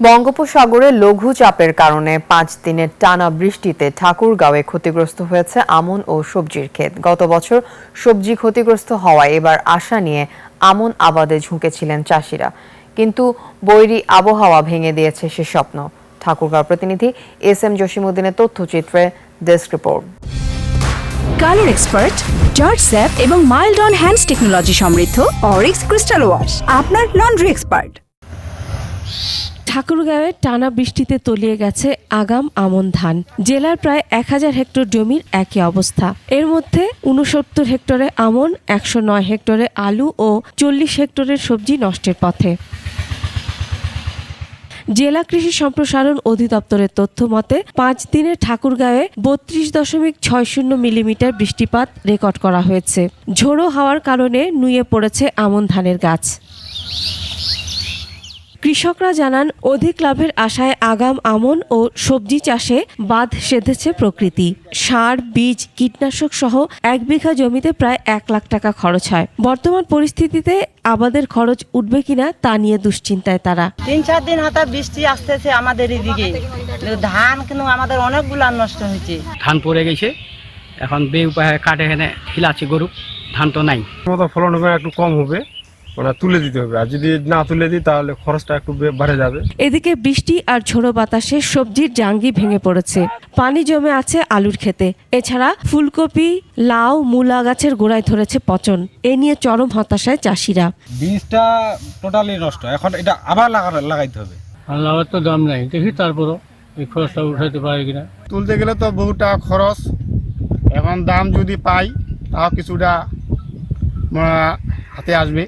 বঙ্গোপসাগরে লঘুচাপের কারণে 5 দিনের টানা বৃষ্টিতে ঠাকুরগাঁওয়ে ক্ষতিগ্রস্ত হয়েছে আমন ও সবজির ক্ষেত। গত বছর সবজি ক্ষতিগ্রস্ত হওয়ায় এবার আশা নিয়ে আমন আবাদে ঝুঁকেছিলেন চাষিরা, কিন্তু বৈরী আবহাওয়া ভেঙে দিয়েছে সে স্বপ্ন। ঠাকুরগাঁও প্রতিনিধি এস.এম. জসিমউদ্দিনের তথ্যচিত্রে ডেস্ক রিপোর্ট। কালার এক্সপার্ট, জর্জ স্যাপ এবং মাইল্ড অন হ্যান্ডস টেকনোলজি সমৃদ্ধ অরিক্স ক্রিস্টাল ওয়াশ আপনার লন্ড্রি এক্সপার্ট। ঠাকুরগাঁওয়ে টানা বৃষ্টিতে তলিয়ে গেছে আগাম আমন ধান। জেলার প্রায় 1000 হেক্টর জমির একই অবস্থা। এর মধ্যে 69 হেক্টরে আমন, 109 হেক্টরে আলু ও 40 হেক্টরের সবজি নষ্টের পথে। জেলা কৃষি সম্প্রসারণ অধিদপ্তরের তথ্য মতে 5 দিনে ঠাকুরগাঁওয়ে 32.60 মিলিমিটার বৃষ্টিপাত রেকর্ড করা হয়েছে। ঝোড়ো হাওয়ার কারণে নুয়ে পড়েছে আমন ধানের গাছ। কৃষকরা জানান, অধিক লাভের আশায় আগাম আমন ও সবজি চাষে বাঁধ সেধেছে প্রকৃতি। সার, বীজ, কীটনাশক সহ 1 বিঘা জমিতে প্রায় 1 লাখ টাকা খরচ হয়। বর্তমান পরিস্থিতিতে আবাদের খরচ উঠবে কিনা তা নিয়ে দুশ্চিন্তায় তারা। 3-4 দিন হাতে বৃষ্টি আসতেছে আমাদের এদিকে, ধান কিন্তু আমাদের অনেকগুলা নষ্ট হয়েছে। ধান পড়ে গেছে, এখন বে উপায়ে কাটে এনে খিলাচ্ছে গরু, ধান তো নাই। ফলন হবে একটু কম হবে, ওরা তুলে দিতে হবে, আর যদি না তুলে দিই তাহলে খরচটা একটু বেড়ে যাবে। এদিকে বৃষ্টি আর ঝোড়ো বাতাসে সবজির জাঙ্গি ভেঙে পড়েছে। পানি জমে আছে আলুর ক্ষেতে। এছাড়া ফুলকপি, লাউ, মূলা গাছের গোড়ায় ধরেছে পচন। এ নিয়ে চরম হতাশায় চাষিরা। বীজটা টোটালি নষ্ট, এখন এটা আবার লাগাইতে হবে। লাভের তো দাম নাই, দেখি তারপরও এই খরচটা উঠাইতে পারি কিনা। তুলতে গেলে তো বহু টাকা খরচ, এখন দাম যদি পাই তাও কিছুটা হাতে আসবে,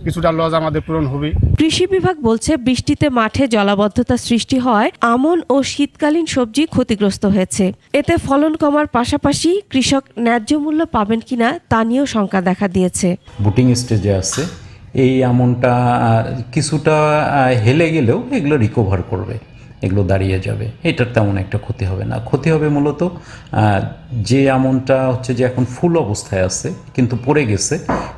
কিছুটা লস আমাদের পূরণ হবে। কৃষি বিভাগ বলছে, বৃষ্টিতে মাঠে জলাবদ্ধতা সৃষ্টি হওয়ায় আমন ও শীতকালীন সবজি ক্ষতিগ্রস্ত হয়েছে। এতে ফলন কমার পাশাপাশি কৃষক ন্যায্য মূল্য পাবেন কিনা তা নিয়েও শঙ্কা দেখা দিয়েছে। বুটিং স্টেজে আছে, এই আমনটা কিছুটা হেলে গেলেও এগুলো রিকভার করবে, এগুলো দাঁড়িয়ে যাবে, এটার তেমন একটা ক্ষতি হবে না। ক্ষতি হবে মূলত যে আমনটা হচ্ছে যে এখন ফুল অবস্থায় আছে কিন্তু পড়ে গেছে,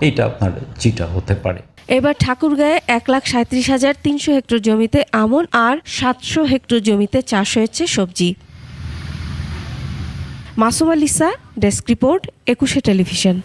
এইটা আপনার চিটা হতে পারে। এবার ঠাকুরগাঁয়ে 1,37,300 হেক্টর জমিতে আমন আর 700 হেক্টর জমিতে চাষ হয়েছে সবজি। Masuma Lisa, desk report, 21 television.